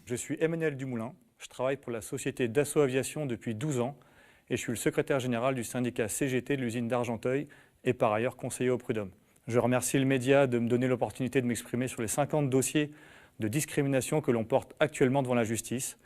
Je suis Emmanuel Dumoulin, je travaille pour la société Dassault Aviation depuis 12 ans et je suis le secrétaire général du syndicat CGT de l'usine d'Argenteuil et par ailleurs conseiller au prud'homme. Je remercie le média de me donner l'opportunité de m'exprimer sur les 50 dossiers de discrimination que l'on porte actuellement devant la justice.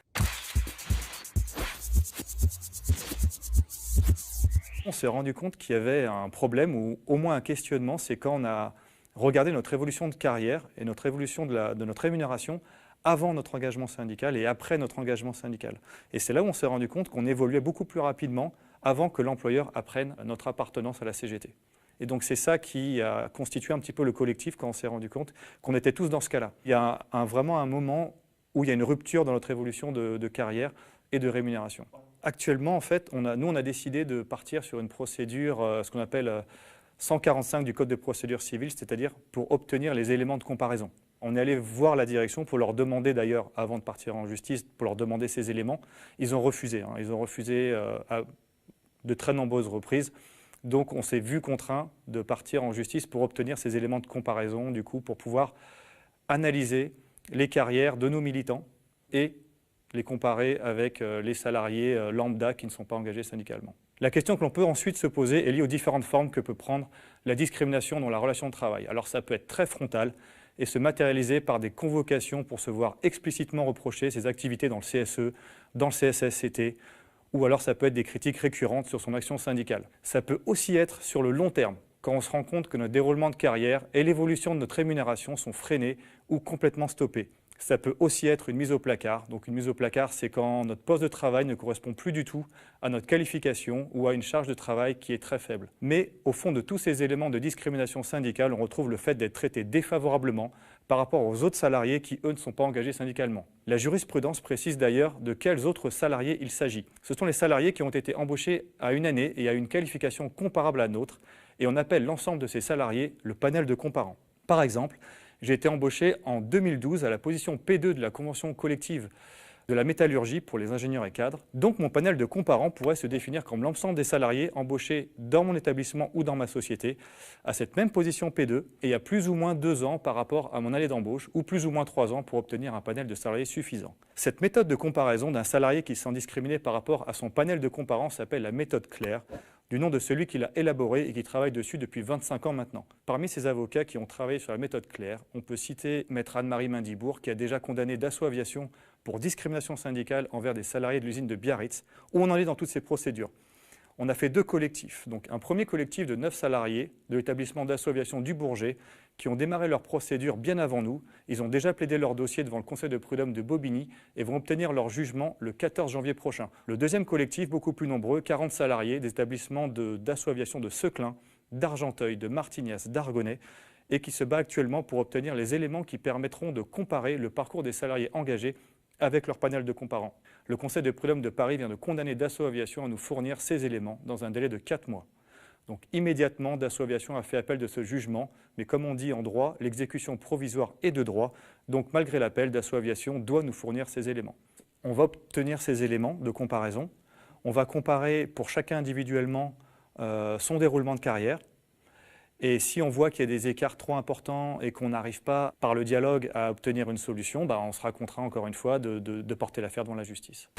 On s'est rendu compte qu'il y avait un problème ou au moins un questionnement, c'est quand on a regardé notre évolution de carrière et notre évolution de notre rémunération avant notre engagement syndical et après notre engagement syndical. Et c'est là où on s'est rendu compte qu'on évoluait beaucoup plus rapidement avant que l'employeur apprenne notre appartenance à la CGT. Et donc c'est ça qui a constitué un petit peu le collectif quand on s'est rendu compte qu'on était tous dans ce cas-là. Il y a vraiment un moment où il y a une rupture dans notre évolution de carrière et de rémunération. Actuellement, en fait, on a décidé de partir sur une procédure, ce qu'on appelle 145 du Code de procédure civile, c'est-à-dire pour obtenir les éléments de comparaison. On est allé voir la direction pour leur demander d'ailleurs, avant de partir en justice, pour leur demander ces éléments. Ils ont refusé. Ils ont refusé à de très nombreuses reprises. Donc on s'est vu contraint de partir en justice pour obtenir ces éléments de comparaison, du coup, pour pouvoir analyser les carrières de nos militants et les comparer avec les salariés lambda qui ne sont pas engagés syndicalement. La question que l'on peut ensuite se poser est liée aux différentes formes que peut prendre la discrimination dans la relation de travail. Alors ça peut être très frontal et se matérialiser par des convocations pour se voir explicitement reprocher ses activités dans le CSE, dans le CSSCT, ou alors ça peut être des critiques récurrentes sur son action syndicale. Ça peut aussi être sur le long terme, quand on se rend compte que notre déroulement de carrière et l'évolution de notre rémunération sont freinés ou complètement stoppés. Ça peut aussi être une mise au placard. Donc une mise au placard, c'est quand notre poste de travail ne correspond plus du tout à notre qualification ou à une charge de travail qui est très faible. Mais au fond de tous ces éléments de discrimination syndicale, on retrouve le fait d'être traité défavorablement par rapport aux autres salariés qui, eux, ne sont pas engagés syndicalement. La jurisprudence précise d'ailleurs de quels autres salariés il s'agit. Ce sont les salariés qui ont été embauchés à une année et à une qualification comparable à la nôtre, et on appelle l'ensemble de ces salariés le panel de comparants. Par exemple, j'ai été embauché en 2012 à la position P2 de la convention collective de la métallurgie pour les ingénieurs et cadres. Donc mon panel de comparants pourrait se définir comme l'ensemble des salariés embauchés dans mon établissement ou dans ma société à cette même position P2 et il y a plus ou moins 2 ans par rapport à mon année d'embauche ou plus ou moins 3 ans pour obtenir un panel de salariés suffisant. Cette méthode de comparaison d'un salarié qui se sent discriminé par rapport à son panel de comparants s'appelle la méthode Claire, du nom de celui qui l'a élaboré et qui travaille dessus depuis 25 ans maintenant. Parmi ces avocats qui ont travaillé sur la méthode Claire, on peut citer maître Anne-Marie Mindibourg qui a déjà condamné Dassault Aviation pour discrimination syndicale envers des salariés de l'usine de Biarritz. Où on en est dans toutes ces procédures? On a fait 2 collectifs. Donc un premier collectif de 9 salariés de l'établissement Dassault Aviation du Bourget qui ont démarré leur procédure bien avant nous. Ils ont déjà plaidé leur dossier devant le conseil de prud'homme de Bobigny et vont obtenir leur jugement le 14 janvier prochain. Le deuxième collectif, beaucoup plus nombreux, 40 salariés des établissements de Dassault Aviation de Seclin, d'Argenteuil, de Martignas, d'Argonnet et qui se bat actuellement pour obtenir les éléments qui permettront de comparer le parcours des salariés engagés avec leur panel de comparants. Le conseil de prud'homme de Paris vient de condamner Dassault Aviation à nous fournir ces éléments dans un délai de 4 mois. Donc immédiatement, Dassault Aviation a fait appel de ce jugement, mais comme on dit en droit, l'exécution provisoire est de droit, donc malgré l'appel, Dassault Aviation doit nous fournir ces éléments. On va obtenir ces éléments de comparaison, on va comparer pour chacun individuellement son déroulement de carrière, et si on voit qu'il y a des écarts trop importants et qu'on n'arrive pas par le dialogue à obtenir une solution, on sera contraint encore une fois de porter l'affaire devant la justice.